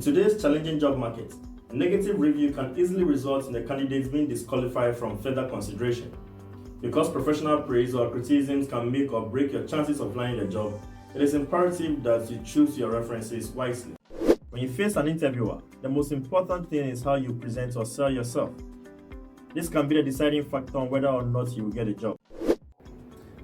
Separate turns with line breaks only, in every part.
In today's challenging job market, a negative review can easily result in the candidates being disqualified from further consideration. Because professional praise or criticisms can make or break your chances of landing a job, it is imperative that you choose your references wisely. When you face an interviewer, the most important thing is how you present or sell yourself. This can be the deciding factor on whether or not you will get a job.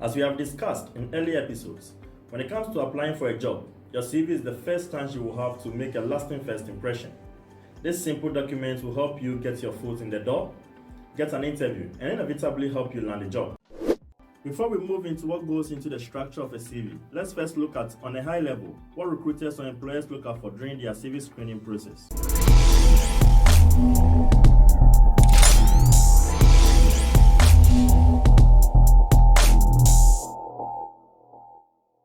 As we have discussed in earlier episodes, when it comes to applying for a job, your CV is the first chance you will have to make a lasting first impression. This simple document will help you get your foot in the door, get an interview, and inevitably help you land a job. Before we move into what goes into the structure of a CV, let's first look at, on a high level, what recruiters or employers look out for during their CV screening process.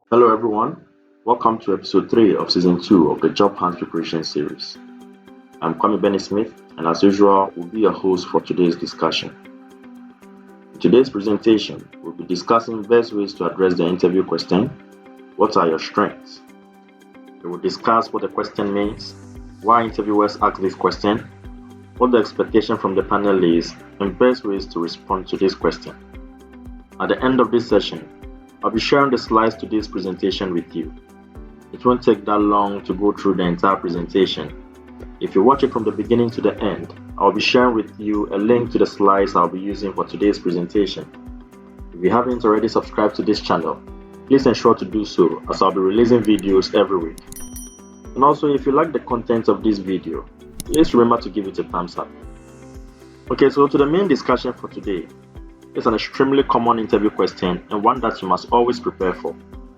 Hello everyone, welcome to episode 3 of season 2 of the Job Hunt Preparation series. I'm Kwame Benny Smith, and as usual, will be your host for today's discussion. In today's presentation, we'll be discussing best ways to address the interview question, what are your strengths? We will discuss what the question means, why interviewers ask this question, what the expectation from the panel is, and best ways to respond to this question. At the end of this session, I'll be sharing the slides to this presentation with you. It won't take that long to go through the entire presentation. If you watch it from the beginning to the end, I'll be sharing with you a link to the slides I'll be using for today's presentation. If you haven't already subscribed to this channel, please ensure to do so, as I'll be releasing videos every week. And also, if you like the content of this video, please remember to give it a thumbs up. Okay, so to the main discussion for today. It's an extremely common interview question and one that you must always prepare for.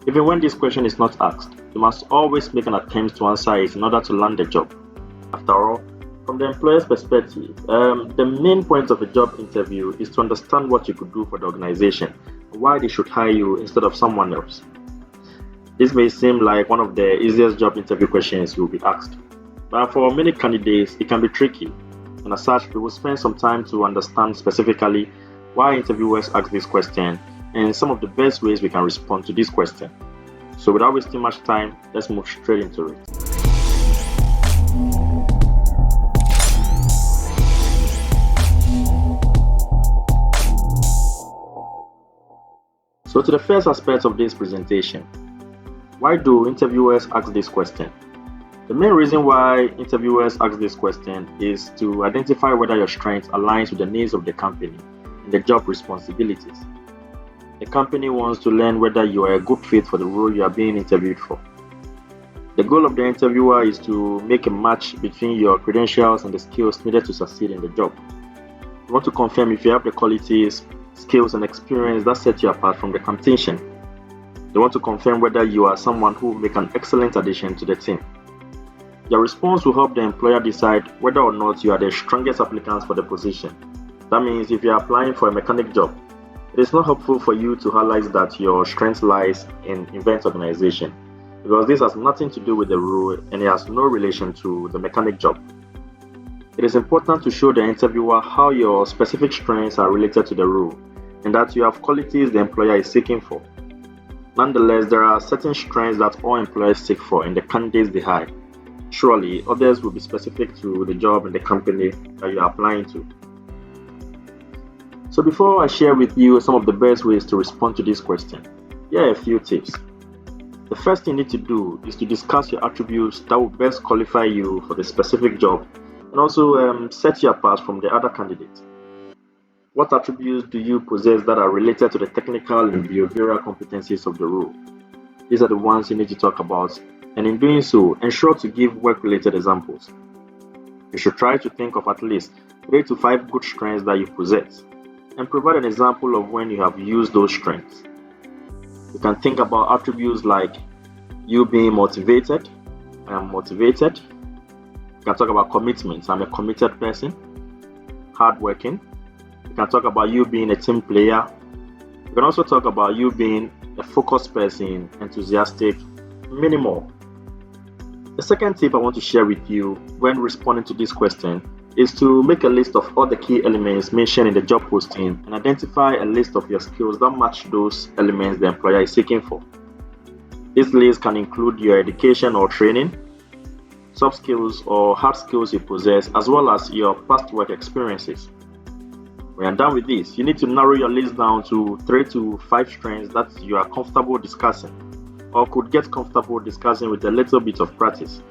Even when this question is not asked, you must always make an attempt to answer it in order to land the job. After all, from the employer's perspective, the main point of a job interview is to understand what you could do for the organization and why they should hire you instead of someone else. This may seem like one of the easiest job interview questions you will be asked, but for many candidates, it can be tricky, and as such, we will spend some time to understand specifically why interviewers ask this question and some of the best ways we can respond to this question. So without wasting much time, let's move straight into it. So to the first aspect of this presentation, why do interviewers ask this question? The main reason why interviewers ask this question is to identify whether your strength aligns with the needs of the company and the job responsibilities. The company wants to learn whether you are a good fit for the role you are being interviewed for. The goal of the interviewer is to make a match between your credentials and the skills needed to succeed in the job. You want to confirm if you have the qualities, skills, and experience that set you apart from the competition. They want to confirm whether you are someone who will make an excellent addition to the team. Your response will help the employer decide whether or not you are the strongest applicants for the position. That means if you are applying for a mechanic job, it is not helpful for you to highlight that your strength lies in event organization, because this has nothing to do with the role and it has no relation to the mechanic job. It is important to show the interviewer how your specific strengths are related to the role and that you have qualities the employer is seeking for. Nonetheless, there are certain strengths that all employers seek for in the candidates they hire. Surely, others will be specific to the job and the company that you are applying to. So before I share with you some of the best ways to respond to this question, here are a few tips. The first thing you need to do is to discuss your attributes that will best qualify you for the specific job and also set you apart from the other candidates. What attributes do you possess that are related to the technical and behavioral competencies of the role? These are the ones you need to talk about, and in doing so, ensure to give work-related examples. You should try to think of at least 3 to 5 good strengths that you possess, and provide an example of when you have used those strengths. You can think about attributes like you being motivated. I am motivated. You can talk about commitment. I'm a committed person. Hardworking. You can talk about you being a team player. You can also talk about you being a focused person, enthusiastic, many more. The second tip I want to share with you when responding to this question is to make a list of all the key elements mentioned in the job posting and identify a list of your skills that match those elements the employer is seeking for. This list can include your education or training, soft skills or hard skills you possess, as well as your past work experiences. When you're done with this, you need to narrow your list down to 3 to 5 strengths that you are comfortable discussing or could get comfortable discussing with a little bit of practice.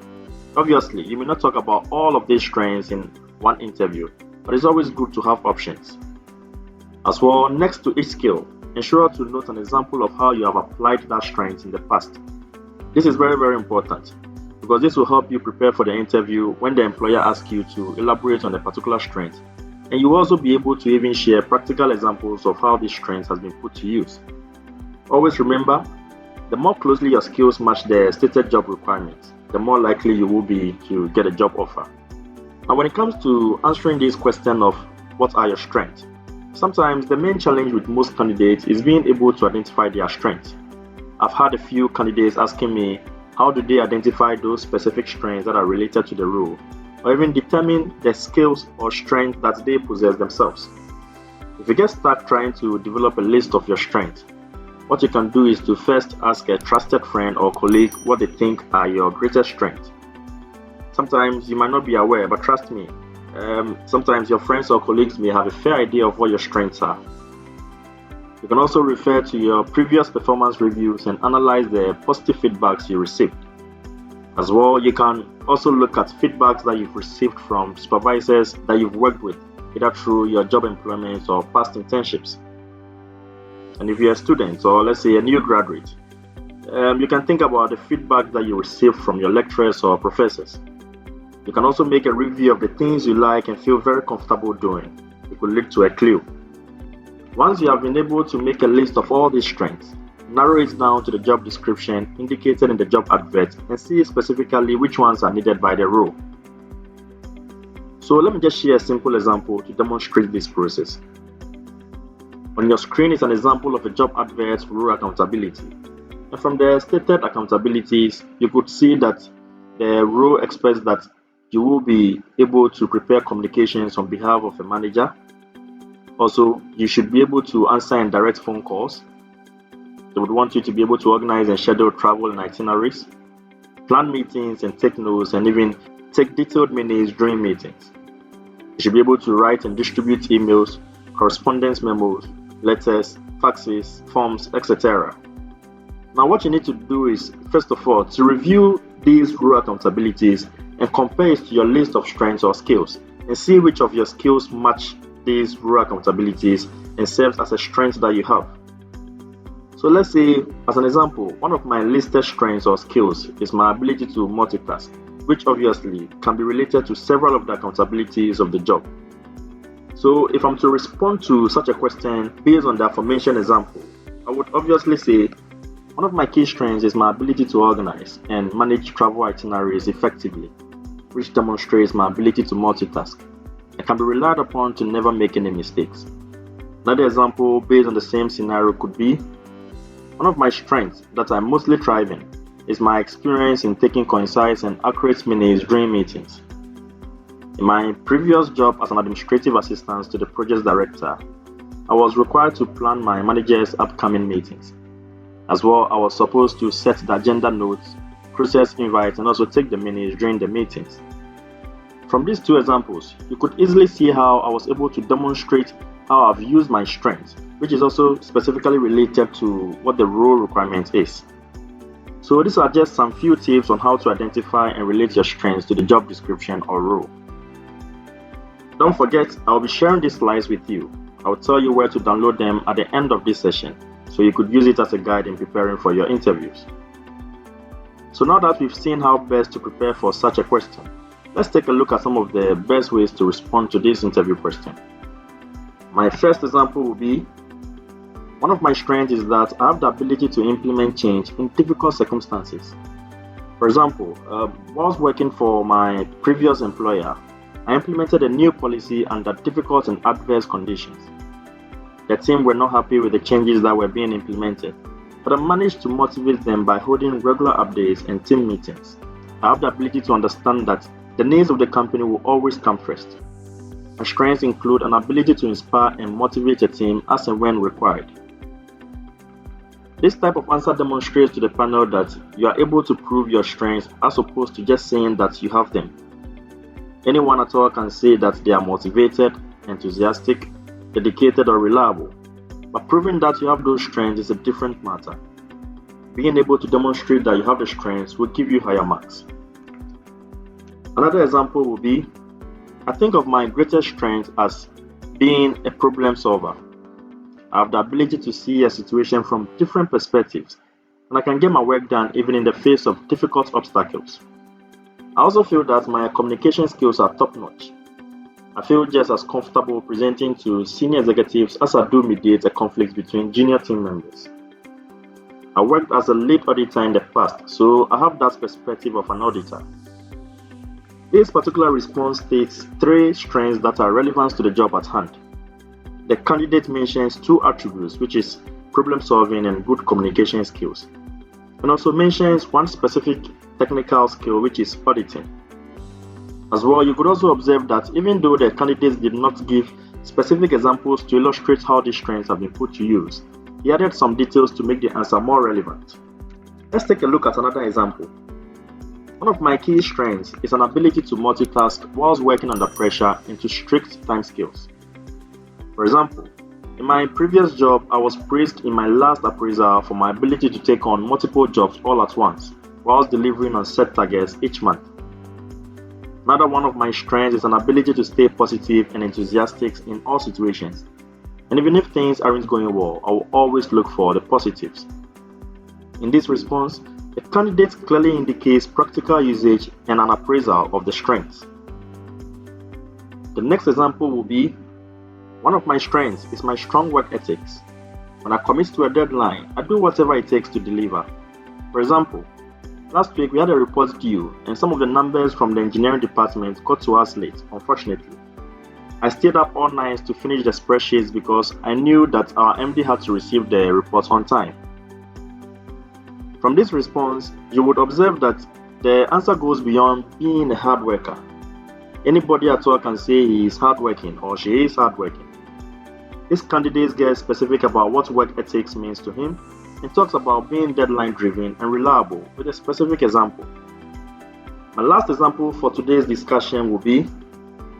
Obviously, you may not talk about all of these strengths in one interview, but it's always good to have options. As well, next to each skill, ensure to note an example of how you have applied that strength in the past. This is very, very important because this will help you prepare for the interview when the employer asks you to elaborate on a particular strength. And you will also be able to even share practical examples of how this strength has been put to use. Always remember, the more closely your skills match the stated job requirements, the more likely you will be to get a job offer. Now, when it comes to answering this question of what are your strengths, sometimes the main challenge with most candidates is being able to identify their strengths. I've had a few candidates asking me how do they identify those specific strengths that are related to the role, or even determine the skills or strengths that they possess themselves. If you get stuck trying to develop a list of your strengths, what you can do is to first ask a trusted friend or colleague what they think are your greatest strengths. Sometimes you might not be aware, but trust me, sometimes your friends or colleagues may have a fair idea of what your strengths are. You can also refer to your previous performance reviews and analyze the positive feedbacks you received. As well, you can also look at feedbacks that you've received from supervisors that you've worked with, either through your job employments or past internships. And if you're a student or let's say a new graduate, you can think about the feedback that you received from your lecturers or professors. You can also make a review of the things you like and feel very comfortable doing. It could lead to a clue. Once you have been able to make a list of all these strengths, narrow it down to the job description indicated in the job advert and see specifically which ones are needed by the role. So let me just share a simple example to demonstrate this process. On your screen is an example of a job advert for role accountability. And from the stated accountabilities, you could see that the role expects that you will be able to prepare communications on behalf of a manager. Also, you should be able to answer and direct phone calls. They would want you to be able to organize and schedule travel and itineraries, plan meetings and take notes, and even take detailed minutes during meetings. You should be able to write and distribute emails, correspondence memos, letters, faxes, forms, etc. Now, what you need to do is, first of all, to review these role accountabilities and compare it to your list of strengths or skills and see which of your skills match these role accountabilities and serves as a strength that you have. So let's say, as an example, one of my listed strengths or skills is my ability to multitask, which obviously can be related to several of the accountabilities of the job. So if I'm to respond to such a question based on the aforementioned example, I would obviously say one of my key strengths is my ability to organize and manage travel itineraries effectively, which demonstrates my ability to multitask. I can be relied upon to never make any mistakes. Another example based on the same scenario could be one of my strengths that I mostly thrive in is my experience in taking concise and accurate minutes during meetings. In my previous job as an administrative assistant to the project director, I was required to plan my manager's upcoming meetings. As well, I was supposed to set the agenda notes, process invites, and also take the minutes during the meetings. From these two examples, you could easily see how I was able to demonstrate how I've used my strengths, which is also specifically related to what the role requirement is. So these are just some few tips on how to identify and relate your strengths to the job description or role. Don't forget, I'll be sharing these slides with you. I'll tell you where to download them at the end of this session, so you could use it as a guide in preparing for your interviews. So now that we've seen how best to prepare for such a question, let's take a look at some of the best ways to respond to this interview question. My first example will be, one of my strengths is that I have the ability to implement change in difficult circumstances. For example, whilst working for my previous employer, I implemented a new policy under difficult and adverse conditions. The team were not happy with the changes that were being implemented, but I managed to motivate them by holding regular updates and team meetings. I have the ability to understand that the needs of the company will always come first. My strengths include an ability to inspire and motivate a team as and when required. This type of answer demonstrates to the panel that you are able to prove your strengths as opposed to just saying that you have them. Anyone at all can say that they are motivated, enthusiastic, dedicated, or reliable, but proving that you have those strengths is a different matter. Being able to demonstrate that you have the strengths will give you higher marks. Another example will be, I think of my greatest strength as being a problem solver. I have the ability to see a situation from different perspectives, and I can get my work done even in the face of difficult obstacles. I also feel that my communication skills are top-notch. I feel just as comfortable presenting to senior executives as I do mediate a conflict between junior team members. I worked as a lead auditor in the past, so I have that perspective of an auditor. This particular response states 3 strengths that are relevant to the job at hand. The candidate mentions 2 attributes, which is problem solving and good communication skills, and also mentions 1 specific technical skill, which is auditing. As well, you could also observe that even though the candidates did not give specific examples to illustrate how these strengths have been put to use, he added some details to make the answer more relevant. Let's take a look at another example. One of my key strengths is an ability to multitask whilst working under pressure into strict timescales. For example, in my previous job, I was praised in my last appraisal for my ability to take on multiple jobs all at once, whilst delivering on set targets each month. Another one of my strengths is an ability to stay positive and enthusiastic in all situations. And even if things aren't going well, I will always look for the positives. In this response, the candidate clearly indicates practical usage and an appraisal of the strengths. The next example will be, one of my strengths is my strong work ethics. When I commit to a deadline, I do whatever it takes to deliver. For example, last week we had a report due and some of the numbers from the engineering department got to us late, unfortunately. I stayed up all night to finish the spreadsheets because I knew that our MD had to receive the report on time. From this response, you would observe that the answer goes beyond being a hard worker. Anybody at all can say he is hardworking or she is hardworking. This candidate gets specific about what work ethics means to him and talks about being deadline driven and reliable with a specific example. My last example for today's discussion will be,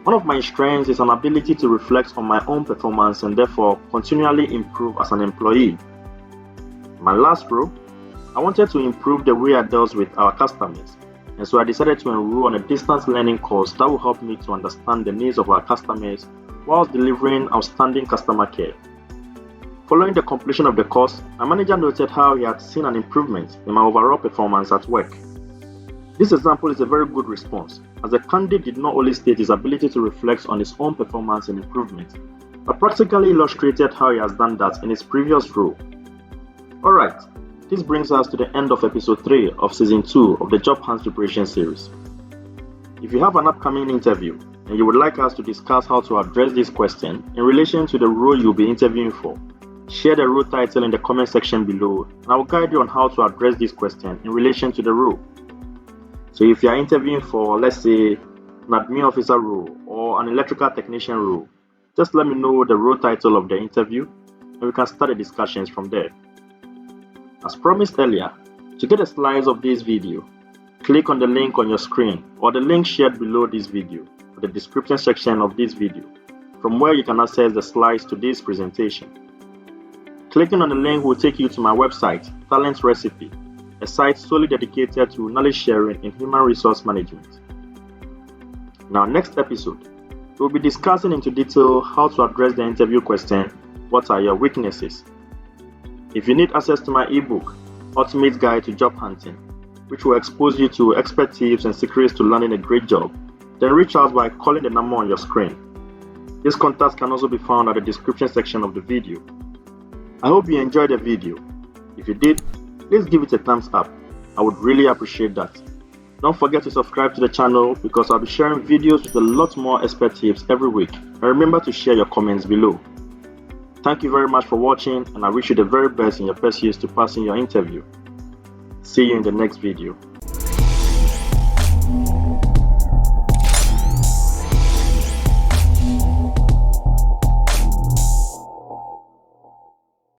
one of my strengths is an ability to reflect on my own performance and therefore continually improve as an employee. In my last role, I wanted to improve the way I dealt with our customers, and so I decided to enroll on a distance learning course that will help me to understand the needs of our customers whilst delivering outstanding customer care. Following the completion of the course, my manager noted how he had seen an improvement in my overall performance at work. This example is a very good response, as the candidate did not only state his ability to reflect on his own performance and improvement, but practically illustrated how he has done that in his previous role. Alright, this brings us to the end of episode 3 of season 2 of the Job Hunt Preparation series. If you have an upcoming interview and you would like us to discuss how to address this question in relation to the role you'll be interviewing for, share the role title in the comment section below and I will guide you on how to address this question in relation to the role. So if you are interviewing for, let's say, an admin officer role or an electrical technician role, just let me know the role title of the interview and we can start the discussions from there. As promised earlier, to get a slice of this video, click on the link on your screen or the link shared below this video or the description section of this video, from where you can access the slides to this presentation. Clicking on the link will take you to my website, TalentRecipes, a site solely dedicated to knowledge sharing in human resource management. In our next episode, we'll be discussing into detail how to address the interview question, what are your weaknesses? If you need access to my ebook, Ultimate Guide to Job Hunting, which will expose you to expert tips and secrets to landing a great job, then reach out by calling the number on your screen. These contacts can also be found at the description section of the video. I hope you enjoyed the video. If you did, please give it a thumbs up. I would really appreciate that. Don't forget to subscribe to the channel because I'll be sharing videos with a lot more expert tips every week. And remember to share your comments below. Thank you very much for watching and I wish you the very best in your pursuit to passing your interview. See you in the next video.